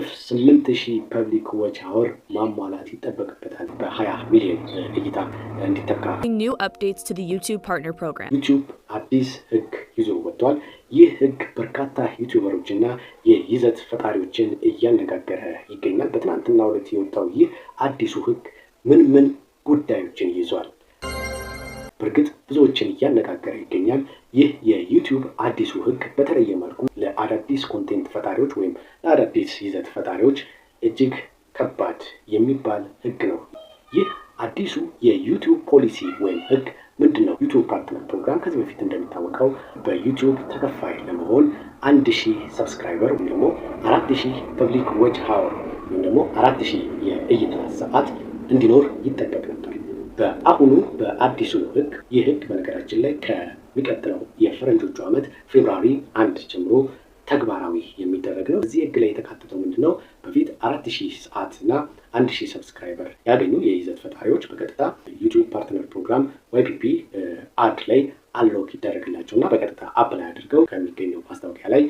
በእጥፍ 8000 ፐብሊክ ዎች አወር ማሟላት ይጠበቅበታል በ20 ሚሊዮን እይታ እንዲተካ። New updates to the YouTube Partner Program. ዩቲዩብ አዲስ ህግ ይዞ ወጥቷል። ይህ ህግ በርካታ ዩቲዩበሮችና የይዘት ፈጣሪዎችን እያነጋገረ ይገኛል። በትናንትናው ዕለት የወጣው ይህ አዲሱ ህግ ምን ጉዳዮችን ይዟል? በእርግጥ ብዙዎችን እያነጋገረ ይገኛል። ይህ የዩቲዩብ አዲሱ ህግ በተለየ መልኩ ለአዳዲስ ኮንቴንት ፈጣሪዎች ወይም ለአዳዲስ ይዘት ፈጣሪዎች እጅግ ከባድ የሚባል ህግ ነው። ይህ አዲሱ የዩቲዩብ ፖሊሲ ወይም ህግ ምንድነው? ዩቲዩብ ፓርትነር ፕሮግራም ከዚህ በፊት እንደሚታወቀው በዩቲዩብ ተከፋይ ለመሆን 1000 ሰብስክራይበር ወይም ደግሞ 4000 ፐብሊክ ዎች አወር ወይም ደግሞ 4000 የእይታ ሰዓት እንዲኖር ይጠበቅ ነበር። በአሁኑ በአዲሱ ህግ ይህ ህግ በነገራችን ላይ ከሚቀጥለው የፈረንጆቹ ዓመት ፌብሩዋሪ 1 ጀምሮ ተግባራዊ የሚደረግ ነው። እዚህ ህግ ላይ የተካተተው ምንድነው? በፊት 4000 ሰዓት እና 1000 ሰብስክራይበር ያገኙ የይዘት ፈጣሪዎች በቀጥታ ዩቲዩብ ፓርትነር ፕሮግራም YPP አድ ላይ አንሎክ ይደረግላቸው እና በቀጥታ አፕላይ አድርገው ከሚገኘው ማስታወቂያ ላይ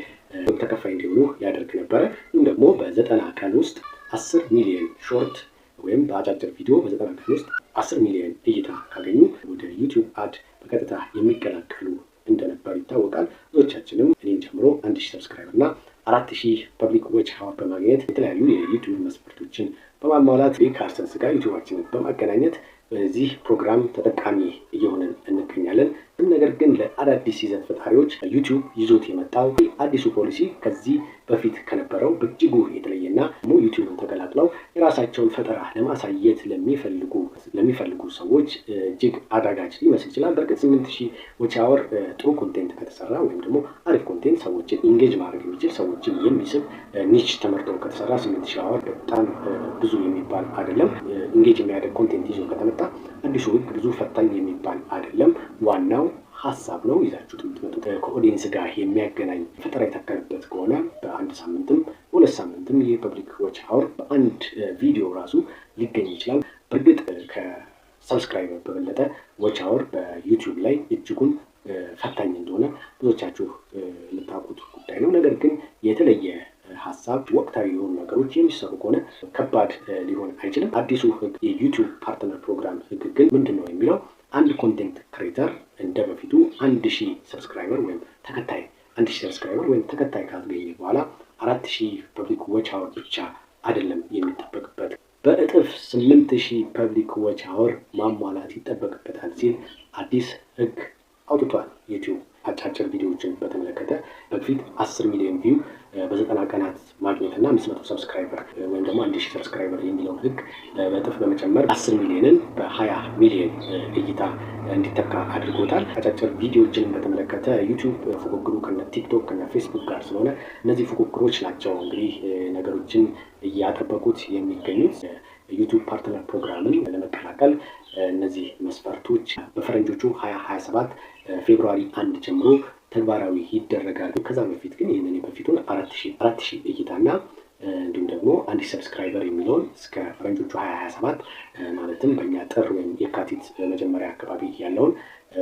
ተከፋይ እንዲሆኑ ያደርግ ነበረ። ይህም ደግሞ በ90 ቀን ውስጥ 10 ሚሊዮን ሾርት ወይም በአጫጭር ቪዲዮ በ90 ቀን ውስጥ 10 ሚሊዮን እይታ ካገኙ ወደ ዩቲዩብ አድ በቀጥታ የሚቀላቀሉ እንደነበር ይታወቃል። ብዙዎቻችንም እኔን ጨምሮ 1000 ሰብስክራይበር እና 4000 ፐብሊክ ዎች አወር በማግኘት የተለያዩ የዩቲዩብ መስፈርቶችን በማሟላት ከአድሰንስ ጋር ዩቲዩባችንን በማገናኘት በዚህ ፕሮግራም ተጠቃሚ እየሆንን እንገኛለን። ነገር ግን ለአዳዲስ ይዘት ፈጣሪዎች ዩቲዩብ ይዞት የመጣው አዲሱ ፖሊሲ ከዚህ በፊት ከነበረው በእጅጉ የተለየና ዩቲዩብን ተቀላቅለው የራሳቸውን ፈጠራ ለማሳየት ለሚፈልጉ ሰዎች እጅግ አዳጋች ሊመስል ይችላል። በእርግጥ 8000 ዎች አወር ጥሩ ኮንቴንት ከተሰራ ወይም ደግሞ አሪፍ ኮንቴንት ሰዎችን ኢንጌጅ ማድረግ የሚችል ሰዎችን የሚስብ ኒች ተመርጦ ከተሰራ 8000 አወር በጣም ብዙ የሚባል አይደለም። ኢንጌጅ የሚያደርግ ኮንቴንት ይዞ ከተመጣ አዲሱ ህግ ብዙ ፈታኝ የሚባል አይደለም። ዋናው ሀሳብ ነው ይዛችሁት የምትመጡት። ከኦዲየንስ ጋር የሚያገናኝ ፈጠራ የታከለበት ከሆነ በአንድ ሳምንትም 2 ሳምንትም ይህ ፐብሊክ ዎች አወር በአንድ ቪዲዮ ራሱ ሊገኝ ይችላል። በእርግጥ ከሰብስክራይበር በበለጠ ዎች አወር በዩቲዩብ ላይ እጅጉን ፈታኝ እንደሆነ ብዙዎቻችሁ የምታውቁት ጉዳይ ነው። ነገር ግን የተለየ ሀሳብ ወቅታዊ የሆኑ ነገሮች የሚሰሩ ከሆነ ከባድ ሊሆን አይችልም። አዲሱ ህግ የዩቲዩብ ፓርትነር ፕሮግራም ህግ ግን ምንድን ነው የሚለው አንድ ኮንቴንት ክሬተር እንደ በፊቱ 1000 ሰብስክራይበር ወይም ተከታይ ካገኘ በኋላ 4000 ፐብሊክ ዎች አወር ብቻ አይደለም የሚጠበቅበት፣ በእጥፍ 8000 ፐብሊክ ዎች አወር ማሟላት ይጠበቅበታል ሲል አዲስ ህግ አውጥቷል። ዩቲዩብ አጫጭር ቪዲዮዎችን በተመለከተ በፊት 10 ሚሊዮን ቪው በ90 ቀናት ማግኘት እና 500 ሰብስክራይበር ወይም ደግሞ 1000 ሰብስክራይበር የሚለውን ህግ በእጥፍ በመጨመር 10 ሚሊዮንን በ20 ሚሊዮን እይታ እንዲተካ አድርጎታል። አጫጭር ቪዲዮዎችን በተመለከተ ዩቲዩብ ፉክክሩ ከነ ቲክቶክ ከነ ፌስቡክ ጋር ስለሆነ እነዚህ ፉክክሮች ናቸው እንግዲህ ነገሮችን እያጠበቁት የሚገኙት። ዩቲዩብ ፓርትነር ፕሮግራምን ለመቀላቀል እነዚህ መስፈርቶች በፈረንጆቹ 2027 ፌብሩዋሪ 1 ጀምሮ ተግባራዊ ይደረጋሉ። ከዛ በፊት ግን ይህንን በፊቱን 4000 እይታና እንዲሁም ደግሞ 1000 ሰብስክራይበር የሚለውን እስከ ፈረንጆቹ 2027 ማለትም በእኛ ጥር ወይም የካቲት መጀመሪያ አካባቢ ያለውን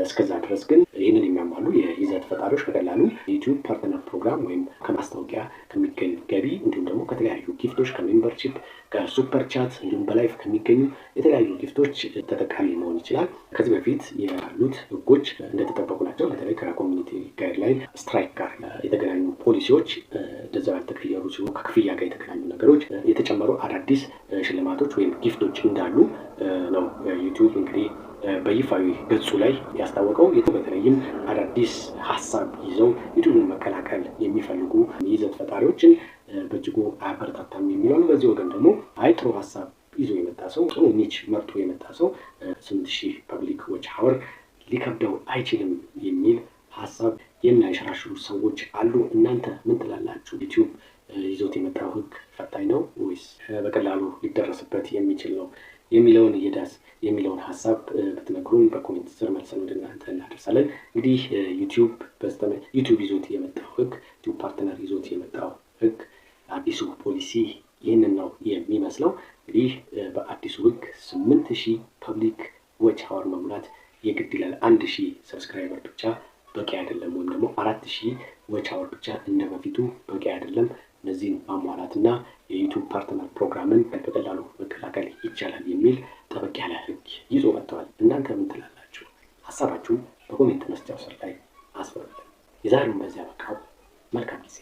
እስከዛ ድረስ ግን ይህንን የሚያሟሉ የይዘት ፈጣሪዎች በቀላሉ የዩቲዩብ ፓርትነር ፕሮግራም ወይም ከማስታወቂያ ከሚገኝ ገቢ እንዲሁም ደግሞ ከተለያዩ ጊፍቶች ከሜምበርሺፕ ከሱፐር ቻት እንዲሁም በላይፍ ከሚገኙ የተለያዩ ጊፍቶች ተጠቃሚ መሆን ይችላል። ከዚህ በፊት ያሉት ህጎች እንደተጠበቁ ናቸው። በተለይ ከኮሚኒቲ ጋይድላይን ስትራይክ ጋር የተገናኙ ፖሊሲዎች እንደዛ ያልተቀየሩ ሲሆን ከክፍያ ጋር የተገናኙ ነገሮች የተጨመሩ አዳዲስ ሽልማቶች ወይም ጊፍቶች እንዳሉ ነው ዩቲዩብ እንግዲህ በይፋዊ ገጹ ላይ ያስታወቀው። በተለይም አዳዲስ ሀሳብ ይዘው ዩቲዩብን መቀላቀል የሚፈልጉ ይዘት ፈጣሪዎችን በእጅጉ አያበረታታም የሚለው ነው። በዚህ ወገን ደግሞ ጥሩ ሀሳብ ይዞ የመጣ ሰው ጥሩ ኒች መርጦ የመጣ ሰው 8000 ፐብሊክ ዎች አወር ሊከብደው አይችልም የሚል ሀሳብ የሚያንሸራሽሩ ሰዎች አሉ። እናንተ ምን ትላላችሁ? ዩቲዩብ ይዞት የመጣው ህግ ፈታኝ ነው ወይስ በቀላሉ ሊደረስበት የሚችል ነው የሚለውን ሀሳብ ብትነግሩን በኮሜንት ስር መልሰን ወደ እናንተ እናደርሳለን። እንግዲህ ዩቲዩብ ይዞት የመጣው ህግ ዩቲዩብ ፓርትነር ይዞት የመጣው ህግ አዲሱ ፖሊሲ ይህንን ነው የሚመስለው። እንግዲህ በአዲሱ ህግ 8000 ፐብሊክ ዎች አወር መሙላት የግድ ይላል። 1000 ሰብስክራይበር ብቻ በቂ አይደለም፣ ወይም ደግሞ 4000 ዎች አወር ብቻ እንደ በፊቱ በቂ አይደለም። እነዚህን ማሟላትና የዩቲዩብ የዩቲዩብ ፓርትነር ፕሮግራምን በቀላሉ መቀላቀል ይቻላል የሚል ጠበቅ ያለ ህግ ይዞ መጥተዋል። እናንተ ምን ትላላችሁ? ሀሳባችሁ በኮሜንት መስጫው ስር ላይ አስፍሩልን። የዛሬውን በዚያ በቃው። መልካም ጊዜ